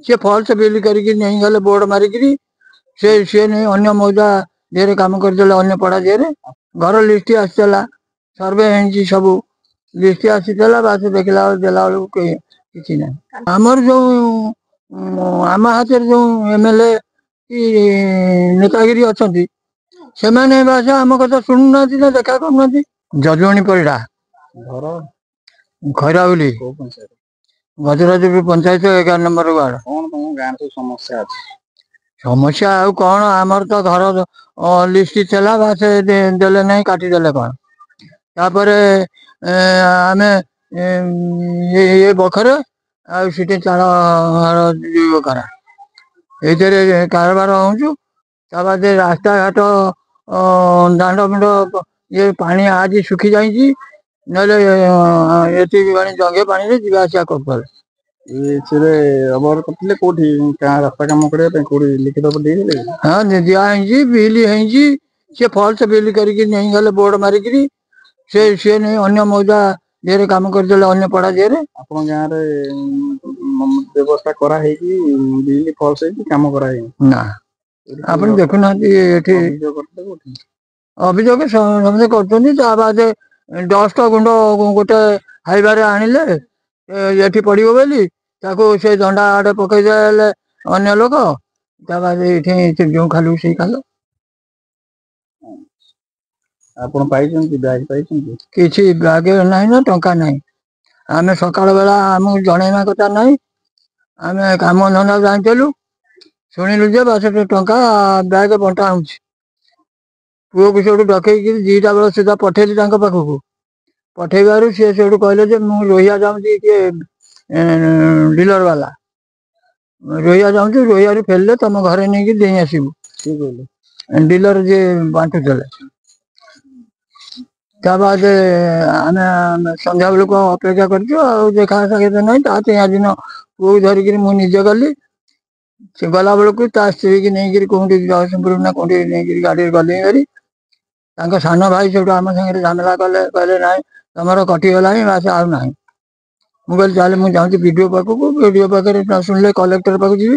सी falls bill करके नहीं गले बोर्ड मारिकी सी नहीं अन्य मौजा देहरे काम करदे अन्य पड़ा देहरे घर लिस्ट आसला सर्वे हो सब लिस्ट आसीला बास देखला देला बेलू कि ना आमर जो आम हाथ जो एमएलए कि नेतागिरी अच्छा से बास आम कथा शुणु ना देखा करना जजुआणी परिडा खैराउली गजराजपुर पंचायत 11 नंबर वार्ड कौन तुम गाँव तो समस्या अच्छी समस्या आउ कौन आमर तो घर लिस्ट चला बास देले नहीं काटिदेले कौन तापर आमे ये बखरे आठी चाल बखरा ये कारबार होचु बाद रास्ता घाट दांड मुंड ये पानी आज सुखी जाइए ये जंगे पानी जावासिया कर अबर करते कौटी रास्ता कम करके लिखित हाँ दिखाई बिल सी फल्स बिल करके नहीं गले बोर्ड मारिकी सी नहीं अन्य मौजा देहरे काम करदे अन्य पड़ा देहरे आप गाँव व्यवस्था कराई बिल फल्स कम कराई ना आप देखुना अभियोग समझे कर डस्ट गुंड गोटे हाइबार आनिले ये पड़ो बोली से झंडा आड़े पकईदे अन्य लोक ये जो खालु से खाल किसी बैग ना ना टंका ना आम सकाल बेला आमको जनवा कथा ना आम कम धंदा जाइलु शुणिलु जे बास टंका बैग बंटा हो पुओ को सब डकई 2टा बेल सुधा पठेली पाखक पठेबार सी सब कहले मुझे रोहिया जाऊँगी किए डीलर वाला रोहिया जाऊँ रोहिया फेरले तुम घरे नहीं दे आसबू डीलर जे बांटुले बाद संध्या बेलू अपेक्षा कर देखा साक्षात ना आज दिन पुओ धरिक मुझे गली से गला बेलू स्त्री की नहीं कौटी जगतसिंहपुर ना कौटी नहीं गाड़ी गली गाड़ी सान भाई सब आम सागर झमेला कले कहले ना तुम कटिगला बास आउ ना मुझे चल मुझे जाऊँगी वीडियो पाखक वीडियो पाखे न शुणिले कलेक्टर पाक जी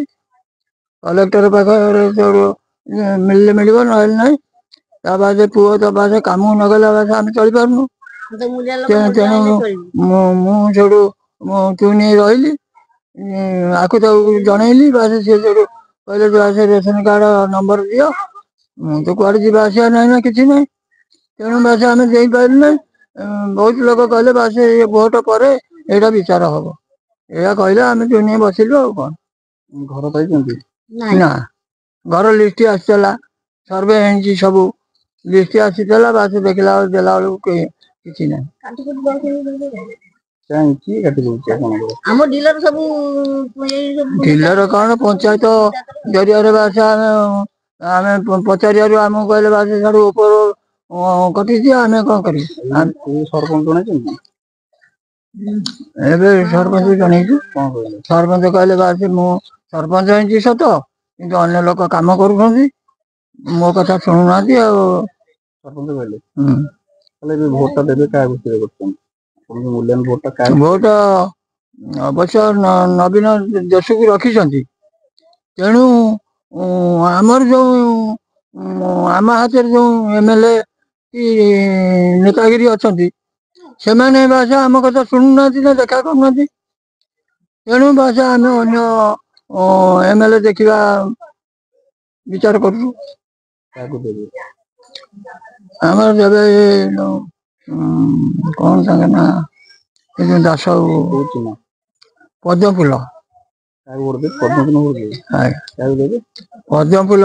कलेक्टर पाखे मिलले मिल ना ना बाद पुओ तो बास कम नगला बास आम चल पार्नु तेणु चुप नहीं रही आपको तो जनइली बास सी कहले बास रेशन कार्ड नंबर दियो तो कड़े जी आसा ना ना कि ना तेणु बास आम दे पार्ना बहुत लोग कहले बास ये भोट पर यहाँ विचार हम या कहले आम चुनी बसिलु आ कौन घर पाई ना घर लिस्ट आसला सर्वे हो सब लिस्ट आसीला बास देखला देला बेलू कि ना डीलर कौन पंचायत जरिया बास आम पचार आमको कहले बास साड़ू ऊपर कटी दिया आम कौन कर सरपंच जनईचु सरपंच कहले बास मु सरपंच हो सत कि अन्य लोक कम कर मो कथा शुणुना भोट अवश्य नवीन देश को रखिंट तेणु आमर जो आम हाथ जो एमएलए कि नेतागिरी अच्छा से बास आम कथा शुणु ना देखा करना तेणु बास आम अन्य एमएलए देखा विचार करूँ आमर जब कौन तांगे ना दास पद्म फूल पद्म फूल